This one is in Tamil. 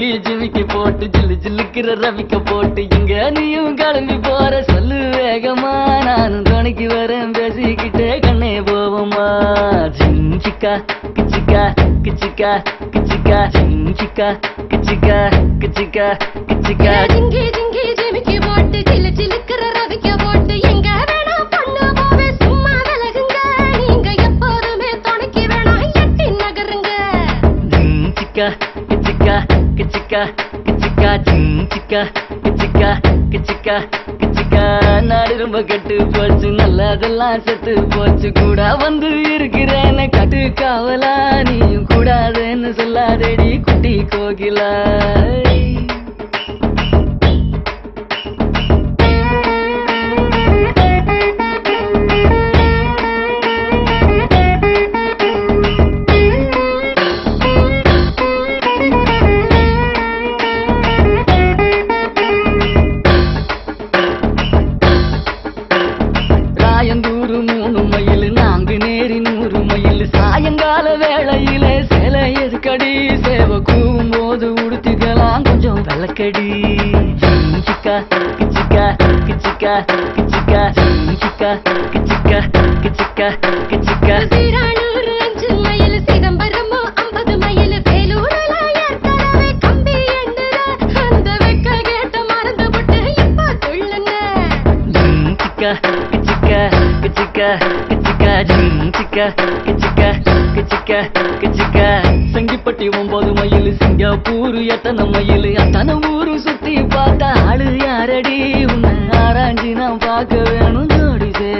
ஜிங்கி ஜிமிக்கி போட்டு ஜில்லு ஜில்லுக்கிற ரவிக்க போட்டு இங்க நீயும் கிளம்பி போற சொல்லு வேகமா நானும் துணைக்கு வரேன் பேசிக்கிட்டே கண்ணே போவோமா ஜிங்கிக்கா கிச்சிக்கா கிச்சிக்கா கிச்சிக்கா ஜிங்கிக்கா கிச்சிக்கா கிச்சிக்கா கிச்சிக்கா ஜிங்கி ஜிங்கி ஜிமிக்கி போட்டு ஜில்லு ஜில்லுக்கிற ரவிக்க போட்டு எங்க வேணா பொண்ணு போவே சும்மா விலகுங்க நீங்க எப்போதுமே துணைக்கு வேணா எட்டி நகருங்க ஜிங்கிக்கா கிச்சிக்கா கிச்சிக்கா கிச்சிக்கா ஜிங்கிக்கா கிச்சிக்கா கிச்சிக்கா கிச்சிக்கா நாடு ரொம்ப கெட்டு போச்சு நல்லதெல்லாம் செத்து போச்சு கூட வந்து இருக்கிறேன்னு கட்டு காவலா நீயும் கூடாதுன்னு சொல்லாதேடி குட்டி கோகிலா சாயந்தூரு 3 மைல் நான்கு நேரி 100 மைல் சாயங்கால வேளையில சேலை எதுக்கடி சேவ கூவும் போது உடுத்திக்கலாம் கொஞ்சம் விளக்கடி கிச்சிக்கா கிச்சிக்கா கிச்சிக்கா கிச்சிக்கா கிச்சிக்கா கிச்சிக்கா கிச்சிக்கா கிச்சிக்கா சீரானூர் 5 மைல் சிதம்பரமோ 50 மைல் வேலூர்ல ஏற்கனவே கம்பி எண்ணுற அந்த வெக்க கேட்ட மறந்து விட்டு இப்ப சொல்லுங்க கிச்சிக்கா கிச்சிக்கா கிச்சிக்கா கிச்சிக்கா ஜிங்கிக்கா கிச்சிக்கா கிச்சிக்கா கிச்சிக்கா சங்கிப்பட்டி 9 மைல் சிங்கப்பூர் எத்தனை மைல் அத்தனை ஊரு சுத்தி பார்த்தா ஆளு யாரடி உன்னை ஆராய்ச்சி நான் பார்க்க வேணும் ஜோடி சேர